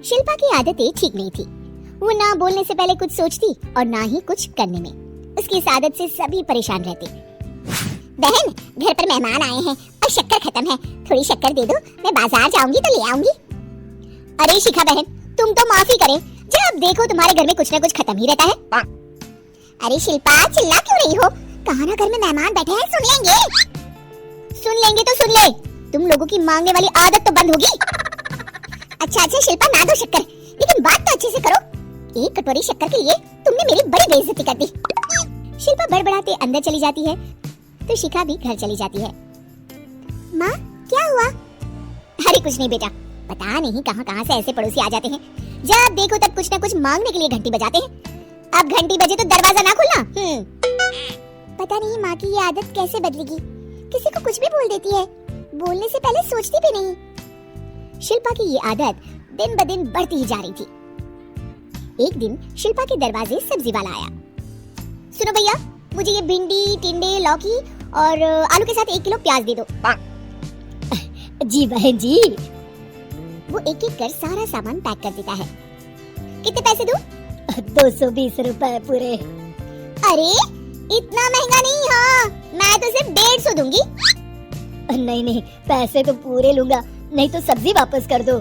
शिल्पा की आदतें ठीक नहीं थी। वो ना बोलने से पहले कुछ सोचती और ना ही कुछ करने में। उसकी इस आदत से सभी परेशान रहते। बहन, घर पर मेहमान आए हैं और शक्कर खत्म है, थोड़ी शक्कर दे दो, मैं बाजार जाऊंगी तो ले आऊंगी। अरे शिखा बहन, तुम तो माफी करें, जब देखो तुम्हारे घर में कुछ ना कुछ खत्म ही रहता है। अरे शिल्पा, चिल्ला क्यों रही हो? कहा ना घर में मेहमान बैठे हैं, सुन लेंगे। सुन लेंगे तो सुन ले, तुम लोगों की मांगने वाली आदत तो बंद होगी। अच्छा शिल्पा, ना दो शक्कर, लेकिन बात तो अच्छे से करो। एक कटोरी शक्कर के लिए तुमने मेरी बड़ी बेइज्जती कर दी। शिल्पा बड़बड़ाते अंदर चली जाती है तो शिखा भी घर चली जाती है। माँ, क्या हुआ? अरे कुछ नहीं बेटा, पता नहीं कहाँ से ऐसे पड़ोसी आ जाते हैं, जब देखो तब कुछ ना कुछ मांगने के लिए घंटी बजाते हैं। अब घंटी बजे तो दरवाजा ना खोलना। पता नहीं माँ की ये आदत कैसे बदलेगी, किसी को कुछ भी बोल देती है, बोलने से पहले सोचती भी नहीं। शिल्पा की ये आदत दिन ब दिन बढ़ती ही जा रही थी। एक दिन शिल्पा के दरवाजे सब्जी वाला आया। सुनो भैया, मुझे ये भिंडी, टिंडे, लौकी और आलू के साथ 1 किलो प्याज दे दो। जी बहन जी। वो एक एक कर सारा सामान पैक कर देता है। कितने पैसे दूं? 220 रुपए पूरे। अरे इतना महंगा नहीं, हाँ मैं तो सिर्फ 150 दूंगी। नहीं, पैसे तो पूरे लूंगा, नहीं तो सब्जी वापस कर दो।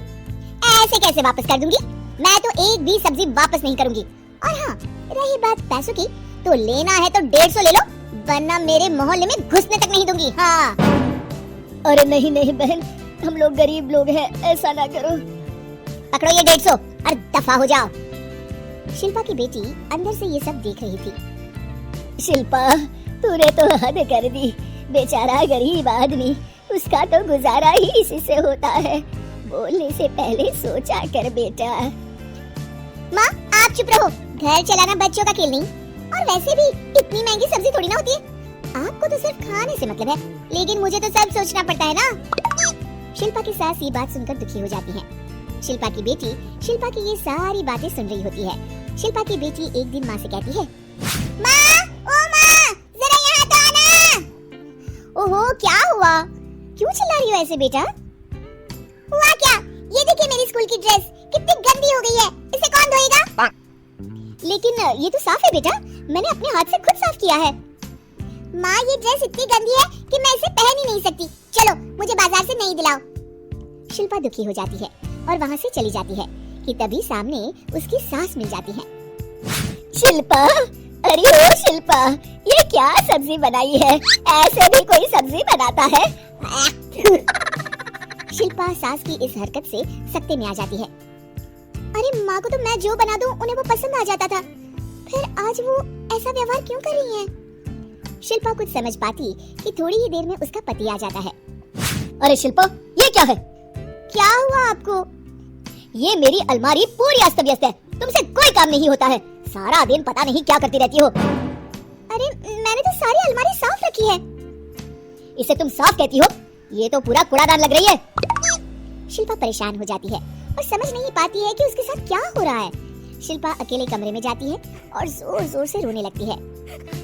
ऐसे कैसे वापस कर दूंगी? मैं तो एक भी सब्जी वापस नहीं करूंगी। और हाँ, रही बात पैसों की, तो लेना है तो 150 ले लो, वरना मेरे मोहल्ले में घुसने तक नहीं दूंगी। हाँ। अरे नहीं बहन, हम लोग गरीब लोग हैं, ऐसा ना करो। पकड़ो ये 150 और दफा हो जाओ। शिल्पा की बेटी अंदर से ये सब देख रही थी। शिल्पा, तूने तो हद कर दी, बेचारा गरीब आदमी, उसका तो गुजारा ही इसी से होता है। बोलने से पहले सोचा कर बेटा। माँ आप चुप रहो, घर चलाना बच्चों का खेल नहीं, और वैसे भी इतनी महंगी सब्जी थोड़ी ना होती है। आपको तो सिर्फ खाने से मतलब है, लेकिन मुझे तो सब सोचना पड़ता है ना। शिल्पा की सास ये बात सुनकर दुखी हो जाती है। शिल्पा की बेटी शिल्पा की ये सारी बातें सुन रही होती है। शिल्पा की बेटी एक दिन माँ से कहती है, माँ, ओ माँ, जरा यहाँ तो आना। ओहो, क्या हुआ? क्यों चिल्ला रही हो ऐसे बेटा? हुआ क्या? ये देखिए मेरी स्कूल की ड्रेस कितनी गंदी हो गई है, इसे कौन धोएगा? लेकिन ये तो साफ है बेटा, मैंने अपने हाथ से खुद साफ किया है। माँ, ये ड्रेस इतनी गंदी है कि मैं इसे पहन ही नहीं सकती, चलो मुझे बाजार से नई दिलाओ। शिल्पा दुखी हो जाती है और वहाँ से चली जाती है कि तभी सामने उसकी सास मिल जाती है। शिल्पा, अरे ओ शिल्पा, ये क्या सब्जी बनाई है? ऐसे भी कोई सब्जी बनाता है? शिल्पा सास की इस हरकत से सख्ते में आ जाती है। अरे माँ को तो मैं जो बना दूं उन्हें वो पसंद आ जाता था, फिर आज वो ऐसा व्यवहार क्यों कर रही हैं? शिल्पा कुछ समझ पाती कि थोड़ी ही देर में उसका पति आ जाता है। अरे शिल्पा, ये क्या है? क्या हुआ आपको? ये मेरी अलमारी पूरी अस्त व्यस्त है, तुमसे कोई काम नहीं होता है, सारा दिन पता नहीं क्या करती रहती हो। अरे मैंने तो सारी अलमारी साफ रखी है। इसे तुम साफ कहती हो? ये तो पूरा कूड़ादान लग रही है। शिल्पा परेशान हो जाती है और समझ नहीं पाती है कि उसके साथ क्या हो रहा है। शिल्पा अकेले कमरे में जाती है और जोर जोर से रोने लगती है।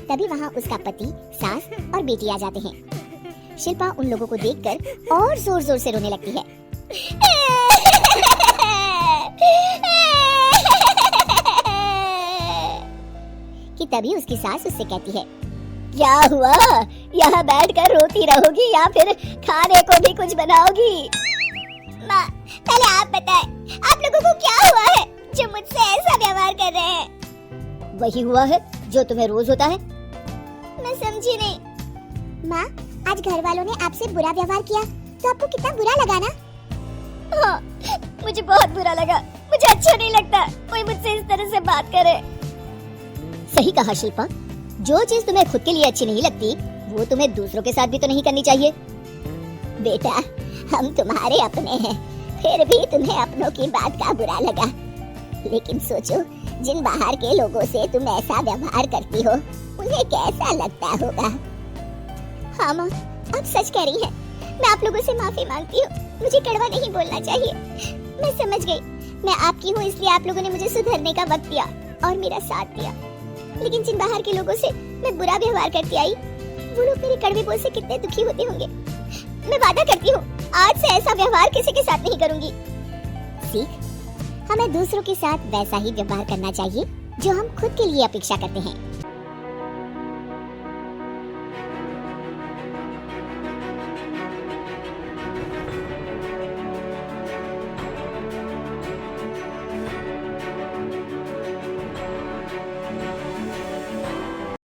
तभी वहाँ उसका पति, सास और बेटी आ जाते हैं। शिल्पा उन लोगों को देखकर और जोर जोर से रोने लगती है। कि तभी उसकी सास उससे कहती है, क्या हुआ? यहाँ बैठकर रोती रहोगी या फिर खाने को भी कुछ बनाओगी? माँ, पहले आप बताएं, आप लोगों को क्या हुआ है जो मुझसे ऐसा व्यवहार कर रहे हैं? वही हुआ है जो तुम्हें रोज होता है। मैं समझी नहीं। माँ, आज घर वालों ने आपसे बुरा व्यवहार किया तो आपको कितना बुरा लगा ना? हाँ, मुझे बहुत बुरा लगा, मुझे अच्छा नहीं लगता कोई मुझसे इस तरह से बात करे। सही कहा शिल्पा, जो चीज तुम्हें खुद के लिए अच्छी नहीं लगती वो तुम्हें दूसरों के साथ भी तो नहीं करनी चाहिए। बेटा, हम तुम्हारे अपने हैं, फिर भी तुम्हें अपनों की बात का बुरा लगा, लेकिन सोचो जिन बाहर के लोगों से तुम ऐसा व्यवहार करती हो उन्हें कैसा लगता होगा। हाँ माँ, आप सच कह रही हैं, मैं आप लोगों से माफी मांगती हूँ, मुझे कड़वा नहीं बोलना चाहिए। मैं समझ गई, मैं आपकी हूँ इसलिए आप लोगों ने मुझे सुधरने का वक्त दिया और मेरा साथ दिया, लेकिन जिन बाहर के लोगों से मैं बुरा व्यवहार करती आई वो लोग मेरे कड़वे बोल से कितने दुखी होते होंगे। मैं वादा करती हूँ आज से ऐसा व्यवहार किसी के साथ नहीं करूंगी। सीख, हमें दूसरों के साथ वैसा ही व्यवहार करना चाहिए जो हम खुद के लिए अपेक्षा करते हैं।